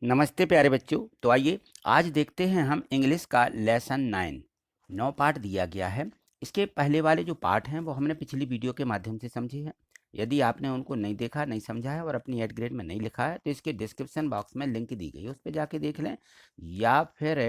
नमस्ते प्यारे बच्चों। तो आइए आज देखते हैं हम इंग्लिश का लेसन 9 पार्ट दिया गया है। इसके पहले वाले जो पार्ट हैं वो हमने पिछली वीडियो के माध्यम से समझे हैं। यदि आपने उनको नहीं देखा, नहीं समझा है और अपनी 8 ग्रेड में नहीं लिखा है तो इसके डिस्क्रिप्शन बॉक्स में लिंक दी गई है, उस पर जाके देख लें, या फिर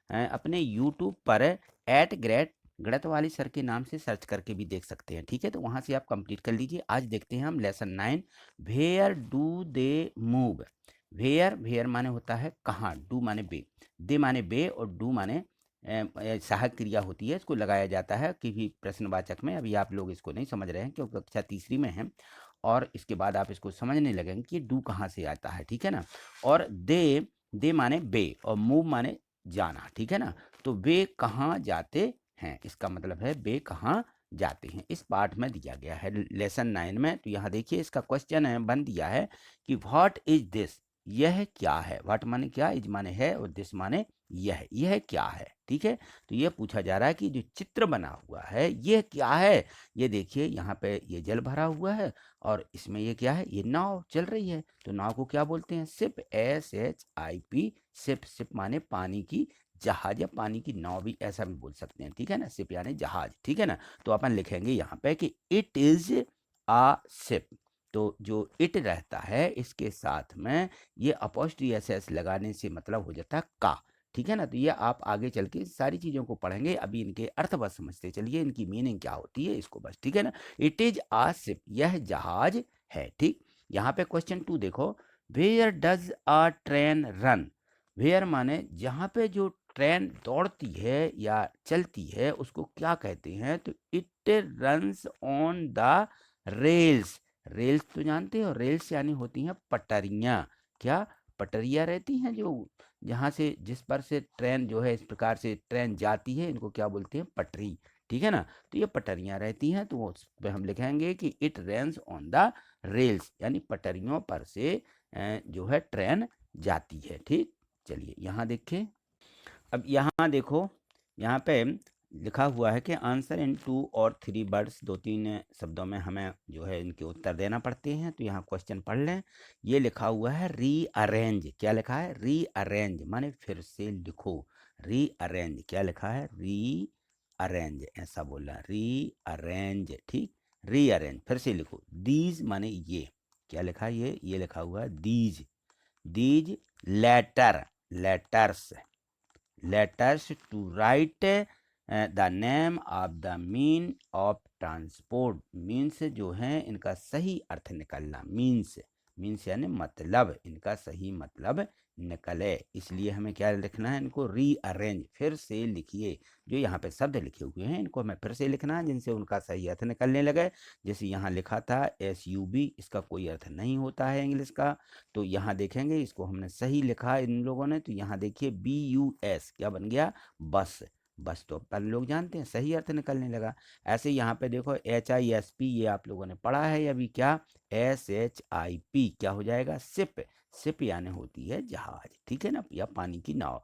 अपने यूट्यूब पर 8 ग्रेड गणित वाली सर के नाम से सर्च करके भी देख सकते हैं। ठीक है, तो वहाँ से आप कंप्लीट कर लीजिए। आज देखते हैं हम lesson 9, where do they move. Where, where माने होता है कहाँ, डू माने बे, दे माने बे और डू माने सहायक क्रिया होती है। इसको लगाया जाता है किसी प्रश्नवाचक में। अभी आप लोग इसको नहीं समझ रहे हैं क्योंकि कक्षा तीसरी में हैं, और इसके बाद आप इसको समझने लगेंगे कि डू कहाँ से आता है। ठीक है ना। और दे माने बे और मूव माने जाना। ठीक है ना। तो वे कहाँ जाते हैं, इसका मतलब है वे कहाँ जाते हैं। इस पाठ में दिया गया है लेसन 9 में। तो यहाँ देखिए इसका क्वेश्चन है, बन दिया है कि व्हाट इज दिस, यह क्या है। व्हाट माने क्या, इज माने है और दिस माने यह क्या है। ठीक है, तो ये पूछा जा रहा है कि जो चित्र बना हुआ है ये क्या है। ये देखिए यहाँ पे ये जल भरा हुआ है और इसमें ये क्या है, ये नाव चल रही है। तो नाव को क्या बोलते हैं, शिप, SHIP, शिप। शिप माने पानी की जहाज या पानी की नाव भी ऐसा भी बोल सकते हैं। ठीक है ना, शिप यानी जहाज। ठीक है ना। तो अपन लिखेंगे यहाँ पे कि इट इज आ शिप। तो जो इट रहता है इसके साथ में ये अपॉस्ट्री एस लगाने से मतलब हो जाता है का। ठीक है ना। तो ये आप आगे चल के सारी चीज़ों को पढ़ेंगे, अभी इनके अर्थ बस समझते चलिए, इनकी मीनिंग क्या होती है इसको बस। ठीक है ना। इट इज आ शिप, यह जहाज है। ठीक, यहाँ पे क्वेश्चन 2 देखो, where does a train run. Where माने जहाँ पे जो ट्रेन दौड़ती है या चलती है उसको क्या कहते हैं। तो it runs on the rails. Rails तो जानते हो, रेल्स यानी होती हैं पटरियाँ। क्या, पटरियाँ रहती हैं जो जहाँ से जिस पर से ट्रेन जो है इस प्रकार से ट्रेन जाती है, इनको क्या बोलते हैं, पटरी। ठीक है ना। तो ये पटरियाँ रहती हैं, तो उस पे हम लिखेंगे कि it runs on the rails, यानी पटरियों पर से जो है ट्रेन जाती है। ठीक, चलिए यहाँ देखिए। अब यहाँ देखो, यहाँ पे लिखा हुआ है कि आंसर इन 2 और 3 वर्ड्स, 2-3 शब्दों में हमें जो है इनके उत्तर देना पड़ते हैं। तो यहाँ क्वेश्चन पढ़ लें। ये लिखा हुआ है रीअरेंज। क्या लिखा है, रीअरेंज माने फिर से लिखो। रीअरेंज क्या लिखा है, रीअरेंज, ऐसा बोल रहा है, रीअरेंज। ठीक, रीअरेंज फिर से लिखो। दीज माने ये, क्या लिखा है, ये लिखा हुआ है these. These letter, letters, letters to write the name of the mean of transport. Means जो है इनका सही अर्थ निकलना, मीन्स, मीन्स यानी मतलब, इनका सही मतलब निकले, इसलिए हमें क्या लिखना है, इनको रीअरेंज, फिर से लिखिए। जो यहाँ पे शब्द लिखे हुए हैं इनको हमें फिर से लिखना है जिनसे उनका सही अर्थ निकलने लगे। जैसे यहाँ लिखा था SUB, इसका कोई अर्थ नहीं होता है इंग्लिश का। तो यहाँ देखेंगे इसको हमने सही लिखा इन लोगों ने। तो यहाँ देखिए BUS क्या बन गया, बस। बस तो अपन लोग जानते हैं सही अर्थ निकलने लगा। ऐसे यहाँ पे देखो HISP, ये आप लोगों ने पढ़ा है अभी, क्या SHIP क्या हो जाएगा, शिप। शिप यानी होती है जहाज। ठीक है ना, या पानी की नाव।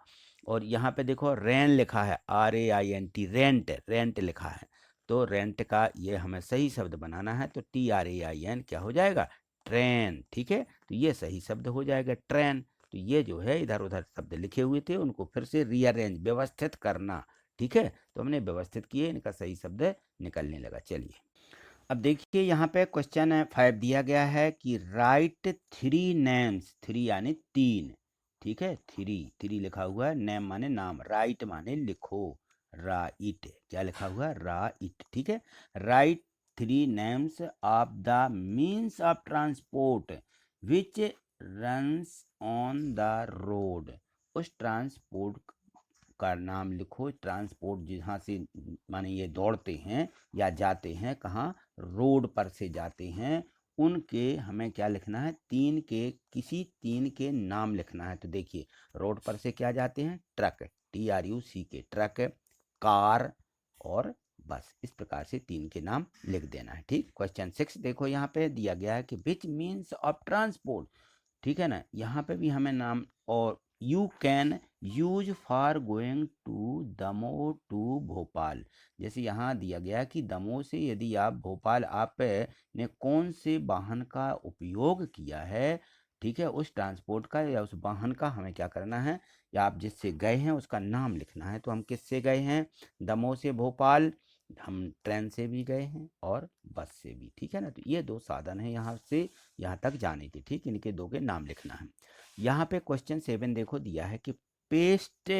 और यहाँ पे देखो रेन लिखा है, RAINT, रेंट, रेंट लिखा है। तो रेंट का ये हमें सही शब्द बनाना है, तो TRAIN क्या हो जाएगा, ट्रेन। ठीक है, तो ये सही शब्द हो जाएगा, ट्रेन। तो ये जो है इधर उधर शब्द लिखे हुए थे उनको फिर से रीअरेंज, व्यवस्थित करना। ठीक है, तो हमने व्यवस्थित किए, इनका सही शब्द निकलने लगा। चलिए अब देखिए यहाँ पे क्वेश्चन 5 दिया गया है कि राइट 3 नेम्स, 3 यानी 3। ठीक है, 3 लिखा हुआ है, नेम माने नाम, राइट माने लिखो, राइट क्या लिखा हुआ है, राइट। ठीक है, right 3 names of the means of transport which runs on the road. उस ट्रांसपोर्ट का नाम लिखो, ट्रांसपोर्ट जहाँ से माने ये दौड़ते हैं या जाते हैं, कहाँ, रोड पर से जाते हैं, उनके हमें क्या लिखना है, 3 के, किसी 3 के नाम लिखना है। तो देखिए रोड पर से क्या जाते हैं, ट्रक, TRUCK, ट्रक, कार और बस। इस प्रकार से 3 के नाम लिख देना है। ठीक, क्वेश्चन 6 देखो, यहाँ पे दिया गया है कि विच मीन्स ऑफ ट्रांसपोर्ट। ठीक है ना, यहाँ पे भी हमें नाम, और you can use for going to Damoh to Bhopal. जैसे यहाँ दिया गया कि दमोह से यदि आप भोपाल, आप ने कौन से वाहन का उपयोग किया है, ठीक है, उस ट्रांसपोर्ट का या उस वाहन का हमें क्या करना है, या आप जिससे गए हैं उसका नाम लिखना है। तो हम किससे गए हैं, दमोह से भोपाल, हम ट्रेन से भी गए हैं और बस से भी, ठीक है ना। तो ये दो साधन हैं यहाँ से यहाँ तक जाने के, ठीक, इनके दो के नाम लिखना है। यहाँ पे क्वेश्चन 7 देखो दिया है कि पेस्ट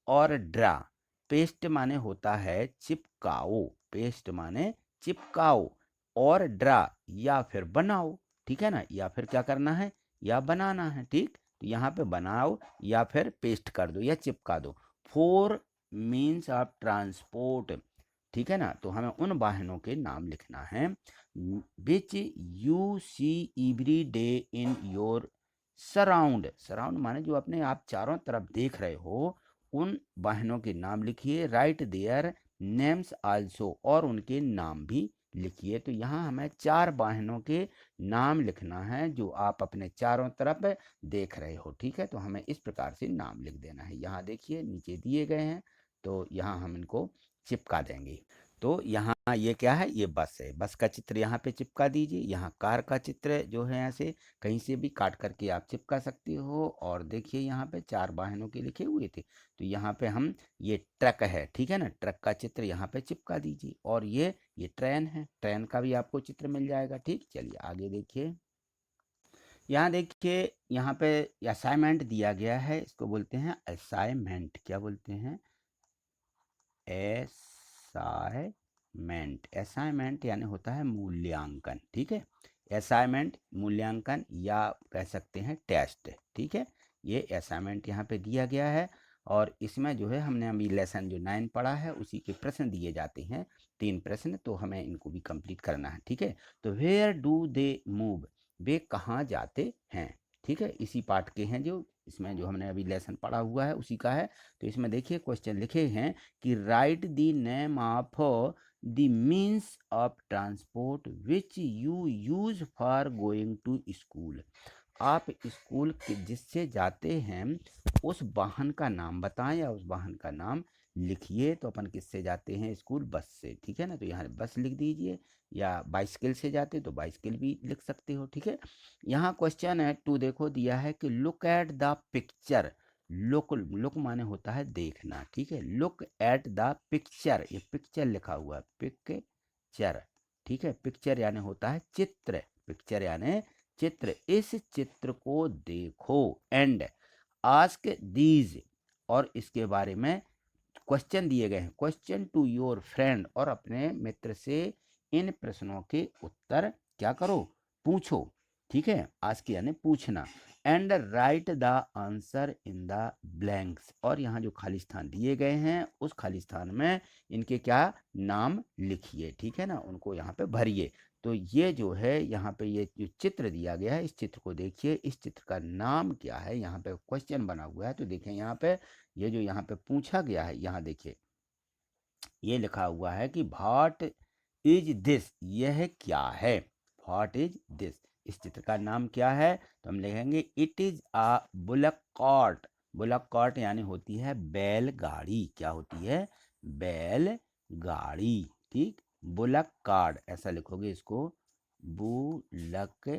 और ड्रा। पेस्ट माने होता है चिपकाओ, पेस्ट माने चिपकाओ, और ड्रा या फिर बनाओ, ठीक है ना, या फिर क्या करना है, या बनाना है, ठीक। तो यहाँ पे बनाओ या फिर पेस्ट कर दो या चिपका दो। फोर मीन्स ऑफ ट्रांसपोर्ट, ठीक है ना। तो हमें उन वाहनों के नाम लिखना है which you see every day in your surround. Surround माने जो अपने आप चारों तरफ देख रहे हो, उन वाहनों के नाम लिखिए। राइट देयर नेम्स आल्सो, और उनके नाम भी लिखिए। तो यहाँ हमें 4 वाहनों के नाम लिखना है जो आप अपने चारों तरफ देख रहे हो, ठीक है। तो हमें इस प्रकार से नाम लिख देना है। यहाँ देखिए नीचे दिए गए हैं, तो यहाँ हम इनको चिपका देंगे। तो यहाँ ये क्या है, ये बस है, बस का चित्र यहाँ पे चिपका दीजिए। यहाँ कार का चित्र जो है ऐसे कहीं से भी काट करके आप चिपका सकते हो। और देखिए यहाँ पे 4 वाहनों के लिखे हुए थे, तो यहाँ पे हम ये ट्रक है, ठीक है ना, ट्रक का चित्र यहाँ पे चिपका दीजिए। और ये ट्रेन है, ट्रेन का भी आपको चित्र मिल जाएगा, ठीक। चलिए आगे देखिए। यहाँ देखिए यहाँ पे असाइनमेंट दिया गया है, इसको बोलते हैं असाइनमेंट। क्या बोलते हैं, असाइनमेंट। असाइनमेंट यानी होता है मूल्यांकन, ठीक है। असाइनमेंट मूल्यांकन या कह सकते हैं टेस्ट, ठीक है। ये असाइनमेंट यहाँ पे दिया गया है, और इसमें जो है हमने अभी लेसन जो 9 पढ़ा है उसी के प्रश्न दिए जाते हैं, 3 प्रश्न, तो हमें इनको भी कंप्लीट करना है, ठीक है। तो वेयर डू दे मूव, वे कहाँ जाते हैं, ठीक है। इसी पाठ के हैं, जो इसमें जो हमने अभी लेसन पढ़ा हुआ है उसी का है। तो इसमें देखिए क्वेश्चन लिखे हैं कि write the name of the means of transport which you use for going to school. आप स्कूल के जिससे जाते हैं उस वाहन का नाम बताएं या उस वाहन का नाम लिखिए। तो अपन किससे जाते हैं स्कूल, बस से, ठीक है ना। तो यहाँ बस लिख दीजिए, या बाइसिकल से जाते तो बाइसिकल भी लिख सकते हो, ठीक है। यहाँ क्वेश्चन है 2 देखो दिया है कि look at the picture. Look, look माने होता है देखना, ठीक है। लुक एट द पिक्चर, ये पिक्चर लिखा हुआ है, पिक्चर, ठीक है। पिक्चर यानी होता है चित्र, पिक्चर यानी चित्र। इस चित्र को देखो एंड आस्क दीज, और इसके बारे में क्वेश्चन दिए गए हैं, क्वेश्चन टू योर फ्रेंड, और अपने मित्र से इन प्रश्नों के उत्तर क्या करो, पूछो, ठीक है। आस्क यानी पूछना। And right the answer in the blanks, और यहाँ जो खाली स्थान दिए गए हैं उस खाली स्थान में इनके क्या नाम लिखिए, ठीक है ना, उनको यहाँ पे भरिए। तो ये जो है यहाँ पे ये जो चित्र दिया गया है, इस चित्र को देखिए, इस चित्र का नाम क्या है, यहाँ पे क्वेश्चन बना हुआ है। तो देखें यहाँ पे ये जो यहाँ पे पूछा गया है, यहाँ देखिए ये लिखा हुआ है कि व्हाट इज दिस, यह क्या है, व्हाट इज दिस, इस चित्र का नाम क्या है। तो हम लिखेंगे it is a bullock cart. Bullock cart यानी होती है बैलगाड़ी, क्या होती है, बैलगाड़ी, ठीक। बुलक कार्ड ऐसा लिखोगे इसको, बुलक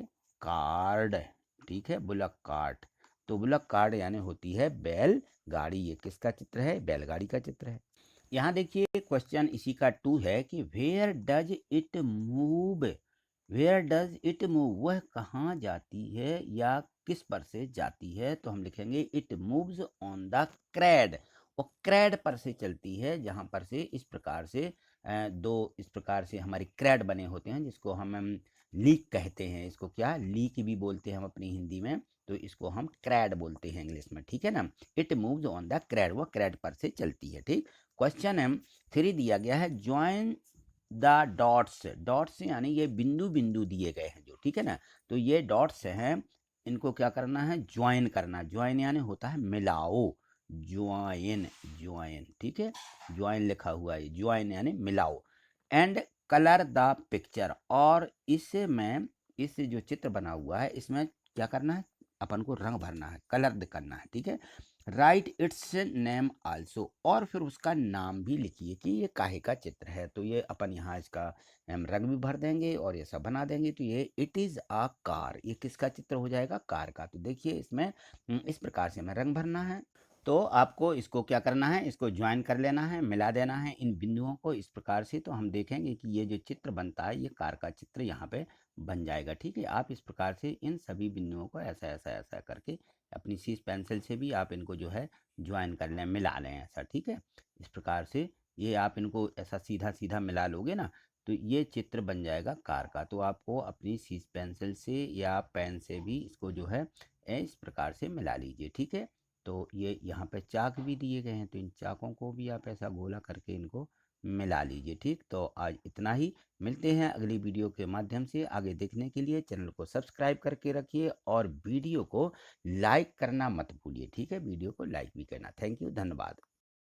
कार्ड, ठीक है, बुलक कार्ट। तो बुलक कार्ड यानी होती है बैलगाड़ी। ये किसका चित्र है, बैलगाड़ी का चित्र है। यहाँ देखिए क्वेश्चन इसी का 2 है कि where does it move, where does it move, वह कहाँ जाती है या किस पर से जाती है। तो हम लिखेंगे इट मूव्स ऑन द क्रेड, वो क्रेड पर से चलती है, जहाँ पर से इस प्रकार से दो इस प्रकार से हमारे क्रेड बने होते हैं, जिसको हम लीक कहते हैं। इसको क्या लीक भी बोलते हैं हम अपनी हिंदी में, तो इसको हम क्रेड बोलते हैं इंग्लिश में, ठीक है ना। इट मूव्स ऑन द क्रेड, वो क्रेड पर से चलती है, ठीक। क्वेश्चन एम 3 दिया गया है ज्वाइन द डॉट्स। डॉट्स यानी ये बिंदु बिंदु दिए गए हैं जो, ठीक है ना। तो ये डॉट्स हैं, इनको क्या करना है, ज्वाइन करना। ज्वाइन यानी होता है मिलाओ, ज्वाइन, ज्वाइन, ठीक है, ज्वाइन लिखा हुआ है, ज्वाइन यानी मिलाओ। एंड कलर द पिक्चर, और इसमें इस जो चित्र बना हुआ है इसमें क्या करना है, अपन को रंग भरना है, कलर करना है, ठीक है। राइट इट्स नेम आल्सो, और फिर उसका नाम भी लिखिए कि ये काहे का चित्र है। तो ये अपन यहाँ इसका रंग भी भर देंगे और ये सब बना देंगे। तो ये इट इज़ अ कार, ये किसका चित्र हो जाएगा? कार का। तो देखिए इसमें इस प्रकार से हमें रंग भरना है। तो आपको इसको क्या करना है, इसको ज्वाइन कर लेना है, मिला देना है इन बिंदुओं को इस प्रकार से। तो हम देखेंगे कि ये जो चित्र बनता है ये कार का चित्र यहाँ पे बन जाएगा। ठीक है, आप इस प्रकार से इन सभी बिंदुओं को ऐसा ऐसा ऐसा करके अपनी सीज पेंसिल से भी आप इनको जो है ज्वाइन कर लें, मिला लें ऐसा। ठीक है, इस प्रकार से ये आप इनको ऐसा सीधा सीधा मिला लोगे ना, तो ये चित्र बन जाएगा कार का। तो आपको अपनी सीज पेंसिल से या पेन से भी इसको जो है इस प्रकार से मिला लीजिए। ठीक है, तो ये यहाँ पे चाक भी दिए गए हैं, तो इन चाकों को भी आप ऐसा गोला करके इनको मिला लीजिए। ठीक, तो आज इतना ही। मिलते हैं अगली वीडियो के माध्यम से। आगे देखने के लिए चैनल को सब्सक्राइब करके रखिए और वीडियो को लाइक करना मत भूलिए। ठीक है, वीडियो को लाइक भी करना। थैंक यू, धन्यवाद।